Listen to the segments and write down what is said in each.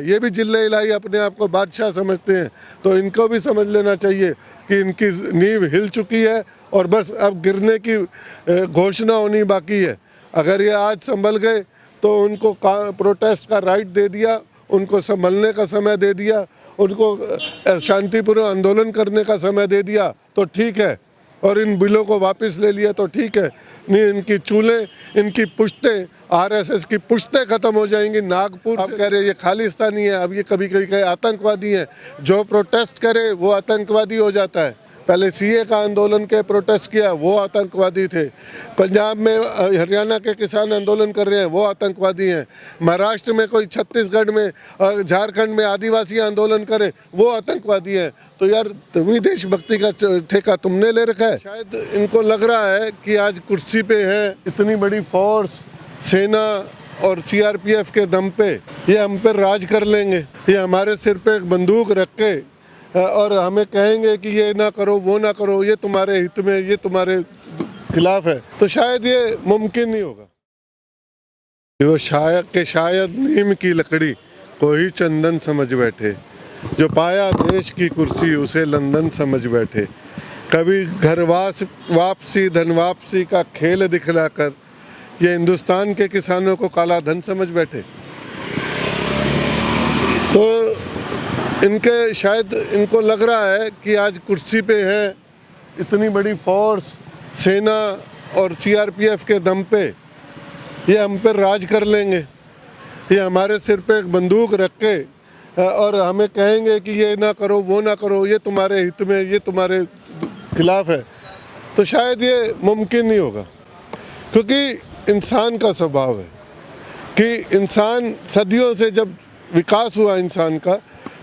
ये भी जिले इलाही अपने आप को बादशाह समझते हैं, तो इनको भी समझ लेना चाहिए कि इनकी नींव हिल चुकी है और बस अब गिरने की घोषणा होनी बाकी है। अगर ये आज संभल गए तो उनको प्रोटेस्ट का राइट दे दिया, उनको संभलने का समय दे दिया, उनको शांतिपूर्ण आंदोलन करने का समय दे दिया तो ठीक है, और इन बिलों को वापस ले लिया तो ठीक है। नहीं, इनकी चूलें, इनकी पुश्तें, आरएसएस की पुश्तें खत्म हो जाएंगी। नागपुर अब कह रहे ये खालिस्तानी है, अब ये कभी कभी कहे आतंकवादी हैं। जो प्रोटेस्ट करे वो आतंकवादी हो जाता है। पहले सीए का आंदोलन के प्रोटेस्ट किया वो आतंकवादी थे। पंजाब में हरियाणा के किसान आंदोलन कर रहे हैं वो आतंकवादी हैं। महाराष्ट्र में कोई, छत्तीसगढ़ में, झारखंड में आदिवासी आंदोलन करे वो आतंकवादी हैं। तो यार तुम्ही देशभक्ति का ठेका तुमने ले रखा है। शायद इनको लग रहा है कि आज कुर्सी पे है, इतनी बड़ी फोर्स, सेना और सीआरपीएफ के दम पे ये हम पर राज कर लेंगे। ये हमारे सिर पे एक बंदूक रख के और हमें कहेंगे कि ये ना करो, वो ना करो, ये तुम्हारे हित में, ये तुम्हारे खिलाफ है, तो शायद ये मुमकिन नहीं होगा। वो शायद नीम की लकड़ी को ही चंदन समझ बैठे, जो पाया देश की कुर्सी उसे लंदन समझ बैठे। कभी घर वापसी धन वापसी का खेल दिखलाकर ये हिंदुस्तान के किसानों को काला धन समझ बैठे। तो इनको लग रहा है कि आज कुर्सी पे है, इतनी बड़ी फोर्स, सेना और सीआरपीएफ के दम पे ये हम पर राज कर लेंगे। ये हमारे सिर पे एक बंदूक रख के और हमें कहेंगे कि ये ना करो, वो ना करो, ये तुम्हारे हित में, ये तुम्हारे खिलाफ है, तो शायद ये मुमकिन नहीं होगा। क्योंकि इंसान का स्वभाव है कि इंसान सदियों से, जब विकास हुआ इंसान का,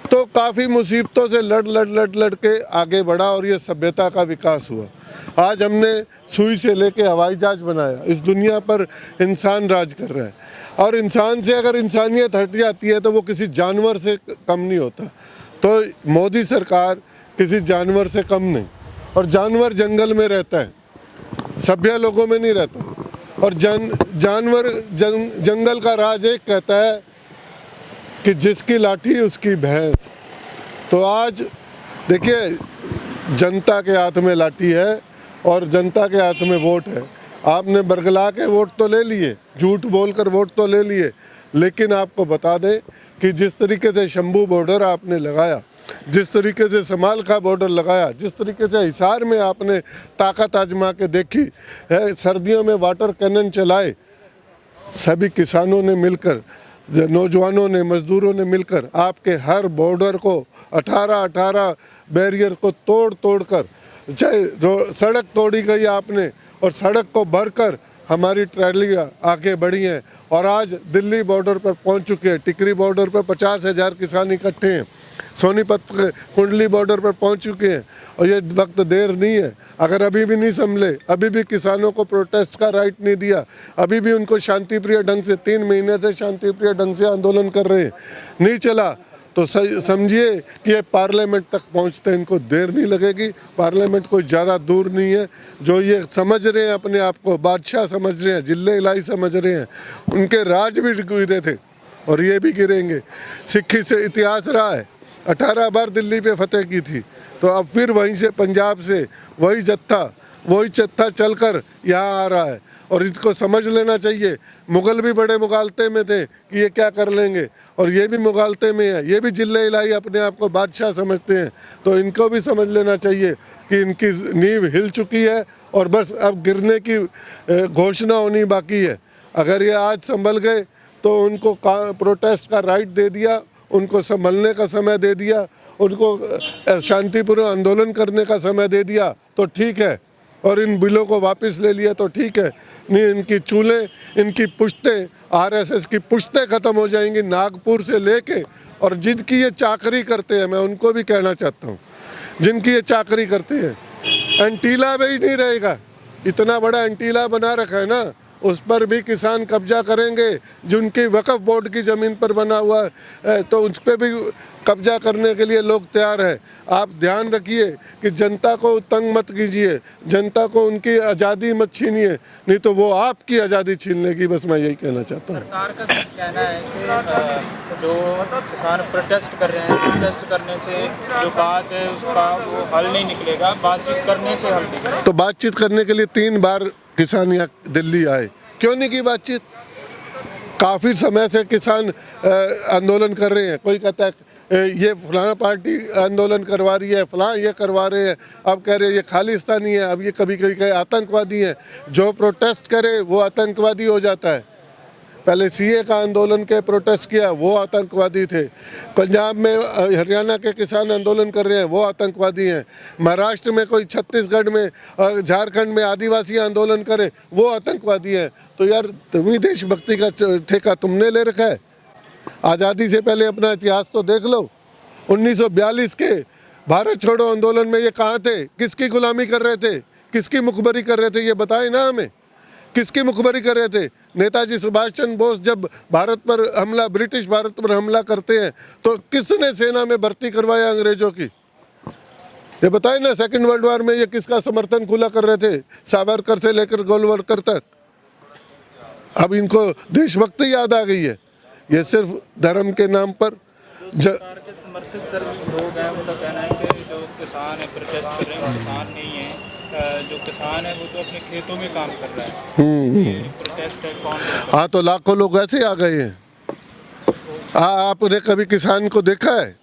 तो काफ़ी मुसीबतों से लड़ के आगे बढ़ा और ये सभ्यता का विकास हुआ। आज हमने सुई से लेके हवाई जहाज बनाया, इस दुनिया पर इंसान राज कर रहा है। और इंसान से अगर इंसानियत हट जाती है तो वो किसी जानवर से कम नहीं होता। तो मोदी सरकार किसी जानवर से कम नहीं, और जानवर जंगल में रहता है, सभ्य लोगों में नहीं रहता। और जंगल का राज एक कहता है कि जिसकी लाठी उसकी भैंस। तो आज देखिए, जनता के हाथ में लाठी है और जनता के हाथ में वोट है। आपने बरगला के वोट तो ले लिए, झूठ बोलकर वोट तो ले लिए, लेकिन आपको बता दें कि जिस तरीके से शंभू बॉर्डर आपने लगाया, जिस तरीके से समालखा बॉर्डर लगाया, जिस तरीके से हिसार में आपने ताकत आजमा के देखी है, सर्दियों में वाटर कैनन चलाए, सभी किसानों ने मिलकर, नौजवानों ने, मजदूरों ने मिलकर आपके हर बॉर्डर को 18 बैरियर को तोड़ कर, चाहे सड़क तोड़ी गई आपने, और सड़क को भरकर हमारी ट्रैलियाँ आगे बढ़ी हैं और आज दिल्ली बॉर्डर पर पहुंच चुके हैं। टिकरी बॉर्डर पर 50,000 किसान इकट्ठे हैं, सोनीपत कुंडली बॉर्डर पर पहुंच चुके हैं। और ये वक्त देर नहीं है। अगर अभी भी नहीं संभले, अभी भी किसानों को प्रोटेस्ट का राइट नहीं दिया, अभी भी उनको शांतिप्रिय ढंग से 3 महीने से शांतिप्रिय ढंग से आंदोलन कर रहे हैं, नहीं चला, तो समझिए कि ये पार्लियामेंट तक पहुंचते इनको देर नहीं लगेगी। पार्लियामेंट कोई ज़्यादा दूर नहीं है। जो ये समझ रहे हैं अपने आप को बादशाह समझ रहे हैं, जिले इलाही समझ रहे हैं, उनके राज भी गिरे थे और ये भी गिरेंगे। सिक्खी से इतिहास रहा है, 18 बार दिल्ली पे फतेह की थी, तो अब फिर वहीं से, पंजाब से वही जत्था चलकर यहाँ आ रहा है। और इसको समझ लेना चाहिए, मुग़ल भी बड़े मुगालते में थे कि ये क्या कर लेंगे, और ये भी मुगालते में है। ये भी जिले इलाही अपने आप को बादशाह समझते हैं, तो इनको भी समझ लेना चाहिए कि इनकी नींव हिल चुकी है और बस अब गिरने की घोषणा होनी बाकी है। अगर ये आज संभल गए तो उनको प्रोटेस्ट का राइट दे दिया, उनको संभलने का समय दे दिया, उनको शांतिपूर्ण आंदोलन करने का समय दे दिया तो ठीक है, और इन बिलों को वापस ले लिया तो ठीक है। नहीं, इनकी चूलें, इनकी पुश्तें, आरएसएस की पुश्तें खत्म हो जाएंगी, नागपुर से लेके। और जिनकी ये चाकरी करते हैं, मैं उनको भी कहना चाहता हूँ, जिनकी ये चाकरी करते हैं, एंटीला भी नहीं रहेगा। इतना बड़ा एंटीला बना रखा है ना, उस पर भी किसान कब्जा करेंगे। जिनकी वक्फ बोर्ड की ज़मीन पर बना हुआ है तो उस पर भी कब्जा करने के लिए लोग तैयार हैं। आप ध्यान रखिए कि जनता को तंग मत कीजिए, जनता को उनकी आज़ादी मत छीनिए, नहीं तो वो आपकी आज़ादी छीन लेगी। बस मैं यही कहना चाहता हूँ। सरकार का सिर्फ कहना है कि जो किसान प्रोटेस्ट कर रहे हैं, प्रोटेस्ट करने से जो बात है उसका वो हल नहीं निकलेगा, बातचीत करने से हल निकलेगा। तो बातचीत करने के लिए 3 बार किसान यहाँ दिल्ली आए, क्यों नहीं की बातचीत? काफ़ी समय से किसान आंदोलन कर रहे हैं। कोई कहता है ये फलाना पार्टी आंदोलन करवा रही है, फलां ये करवा रहे हैं, अब कह रहे हैं ये खालिस्तानी है, अब ये कभी कभी कहे आतंकवादी हैं। जो प्रोटेस्ट करे वो आतंकवादी हो जाता है। पहले सीए का आंदोलन के प्रोटेस्ट किया, वो आतंकवादी थे। पंजाब में हरियाणा के किसान आंदोलन कर रहे हैं, वो आतंकवादी हैं। महाराष्ट्र में कोई, छत्तीसगढ़ में, झारखंड में आदिवासी आंदोलन करे, वो आतंकवादी हैं। तो यार तुम्हें देशभक्ति का ठेका तुमने ले रखा है। आज़ादी से पहले अपना इतिहास तो देख लो। 1942 के भारत छोड़ो आंदोलन में ये कहाँ थे? किसकी गुलामी कर रहे थे? किसकी मुखबरी कर रहे थे? ये बताएं ना हमें, किसकी मुखबरी कर रहे थे? नेताजी सुभाष चंद्र बोस जब भारत पर हमला, ब्रिटिश भारत पर हमला करते हैं तो किसने सेना में भर्ती करवाया अंग्रेजों की? ये बताएं ना। सेकंड वर्ल्ड वॉर में ये किसका समर्थन खुला कर रहे थे? सावरकर से लेकर गोलवलकर तक। अब इनको देशभक्ति याद आ गई है। ये सिर्फ धर्म के नाम पर सरकार के समर्थक सर लोग हैं, उनका कहना है कि जो किसान है प्रोटेस्ट कर रहे हैं वो किसान नहीं है, जो किसान है वो तो अपने खेतों में काम कर रहा है। ये प्रोटेस्ट है कौन? हाँ, तो लाखों लोग ऐसे आ गए हैं। आपने कभी किसान को देखा है?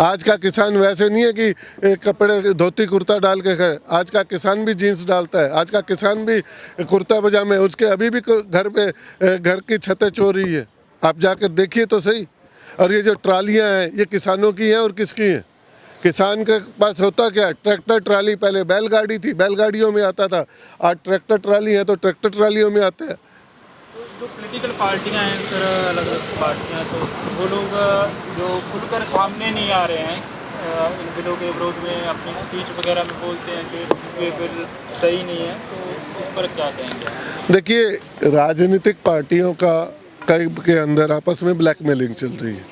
आज का किसान वैसे नहीं है कि कपड़े धोती कुर्ता डाल के खड़े। आज का किसान भी जीन्स डालता है, आज का किसान भी कुर्ता पजामे। उसके अभी भी घर पे घर की छतें चो रही है। आप जाकर देखिए तो सही। और ये जो ट्रालियां हैं ये किसानों की हैं और किसकी हैं? किसान के पास होता क्या? Tractor trolley. पहले बैलगाड़ी थी, बैलगाड़ियों में आता था। आज ट्रैक्टर ट्राली है तो ट्रैक्टर ट्रालियों में आते हैं। जो पॉलिटिकल पार्टियां हैं सर, अलग अलग पार्टियां, तो वो लोग जो खुलकर सामने नहीं आ रहे हैं इन बिलों के विरोध में, अपनी स्पीच वगैरह में बोलते हैं कि ये बिल सही नहीं है, तो इस पर क्या कहेंगे? देखिए, राजनीतिक पार्टियों का कई के अंदर आपस में ब्लैकमेलिंग चल रही है।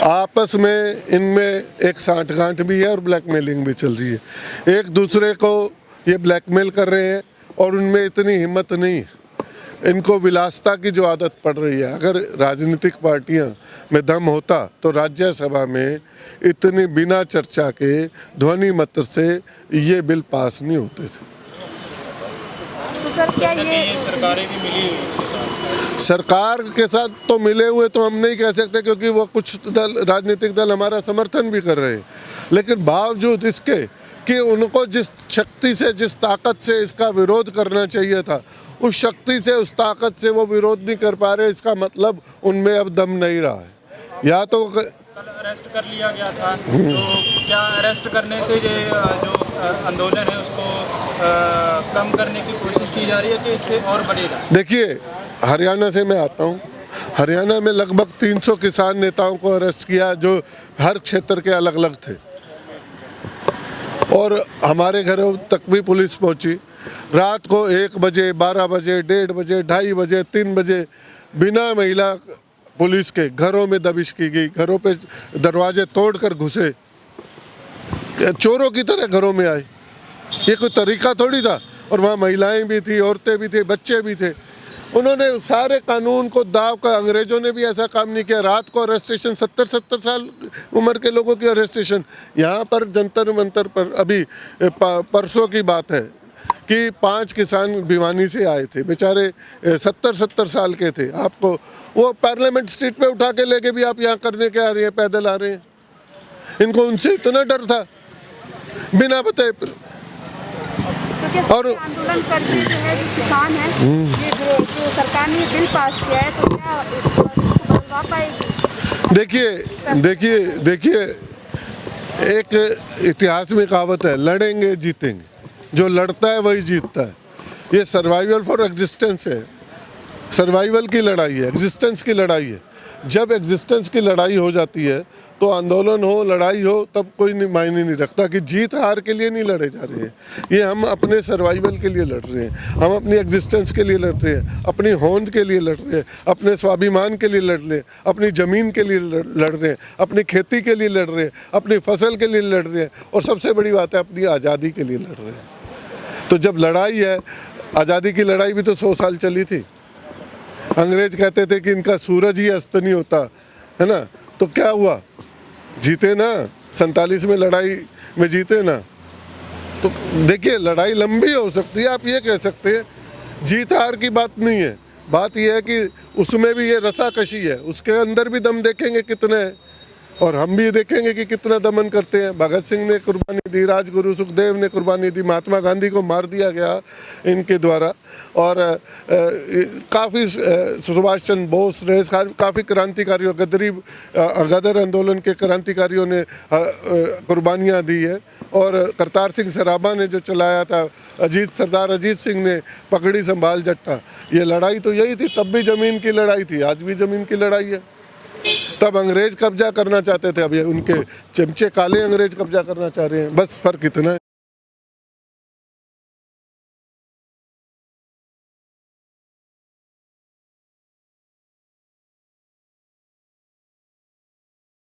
आपस में इनमें एक साठगांठ भी है और ब्लैकमेलिंग भी चल रही है। एक दूसरे को ये ब्लैकमेल कर रहे हैं और उनमें इतनी हिम्मत नहीं है। इनको विलासता की जो आदत पड़ रही है। अगर राजनीतिक पार्टियां में दम होता तो राज्यसभा में इतनी बिना चर्चा के ध्वनि मत से ये बिल पास नहीं होते थे। तो सर क्या ये सरकारें भी मिली हुई हैं? सरकार के साथ तो मिले हुए तो हम नहीं कह सकते, क्योंकि वो कुछ दल, राजनीतिक दल हमारा समर्थन भी कर रहे हैं। लेकिन बावजूद इसके कि उनको जिस शक्ति से, जिस ताकत से इसका विरोध करना चाहिए था, उस शक्ति से, उस ताकत से वो विरोध नहीं कर पा रहे। इसका मतलब उनमें अब दम नहीं रहा है। या तो कल अरेस्ट कर लिया गया था, तो क्या अरेस्ट करने से ये जो आंदोलन है उसको कम करने की कोशिश की जा रही है कि इससे और बढ़ेगा? देखिए, हरियाणा से मैं आता हूँ। हरियाणा में लगभग 300 किसान नेताओं को अरेस्ट किया जो हर क्षेत्र के अलग अलग थे, और हमारे घरों तक भी पुलिस पहुंची। रात को 1 बजे, 12 बजे, 1:30 बजे, 2:30 बजे, 3 बजे बिना महिला पुलिस के घरों में दबिश की गई। घरों पे दरवाजे तोड़कर घुसे, चोरों की तरह घरों में आए। ये कोई तरीका थोड़ी था। और वहाँ महिलाएं भी थी, औरतें भी थी, बच्चे भी थे। उन्होंने सारे कानून को दाव का, अंग्रेजों ने भी ऐसा काम नहीं किया। रात को अरेस्टेशन, 70 साल उम्र के लोगों की अरेस्टेशन। यहाँ पर जंतर मंतर पर अभी परसों की बात है कि 5 किसान भिवानी से आए थे, बेचारे 70 साल के थे। आपको वो पार्लियामेंट स्ट्रीट पे उठा के लेके भी आप यहाँ करने के आ रहे हैं, पैदल आ रहे हैं। इनको उनसे इतना डर था, बिना बताए। और आंदोलन करके जो है जो किसान है, ये जो सरकार ने बिल पास किया है, तो क्या इसको बदलवा पाएगी? देखिए, एक इतिहास में कहावत है, लड़ेंगे जीतेंगे। जो लड़ता है वही जीतता है। ये सर्वाइवल फॉर एग्जिस्टेंस है, सर्वाइवल की लड़ाई है, एग्जिस्टेंस की लड़ाई है। जब एग्जिस्टेंस की लड़ाई हो जाती है तो आंदोलन हो, लड़ाई हो, तब कोई मायने नहीं रखता कि जीत हार के लिए नहीं लड़े जा रहे हैं। ये हम अपने सर्वाइवल के लिए लड़ रहे हैं, हम अपनी एग्जिस्टेंस के लिए लड़ रहे हैं, अपनी होंद के लिए लड़ रहे हैं, अपने स्वाभिमान के लिए लड़ रहे हैं, अपनी ज़मीन के लिए लड़ रहे हैं, अपनी खेती के लिए लड़ रहे हैं, अपनी फसल के लिए लड़ रहे हैं, और सबसे बड़ी बात है अपनी आज़ादी के लिए लड़ रहे हैं। तो जब लड़ाई है, आज़ादी की लड़ाई भी तो 100 साल चली थी। अंग्रेज कहते थे कि इनका सूरज ही अस्त नहीं होता, है ना, तो क्या हुआ, जीते ना, 47 में लड़ाई में जीते ना। तो देखिए लड़ाई लंबी हो सकती है, आप ये कह सकते हैं, जीत हार की बात नहीं है, बात यह है कि उसमें भी ये रसाकशी है, उसके अंदर भी दम देखेंगे कितने हैं, और हम भी देखेंगे कि कितना दमन करते हैं। भगत सिंह ने कुर्बानी दी, राजगुरु सुखदेव ने कुर्बानी दी, महात्मा गांधी को मार दिया गया इनके द्वारा, और काफ़ी सुभाष चंद्र बोस रहे, काफ़ी क्रांतिकारियों, गदर आंदोलन के क्रांतिकारियों ने कुर्बानियाँ दी है, और करतार सिंह सराभा ने जो चलाया था, सरदार अजीत सिंह ने पगड़ी संभाल जट्टा, ये लड़ाई तो यही थी। तब भी ज़मीन की लड़ाई थी, आज भी ज़मीन की लड़ाई है। तब अंग्रेज कब्जा करना चाहते थे, अभी उनके चमचे काले अंग्रेज कब्जा करना चाह रहे हैं, बस फ़र्क इतना है।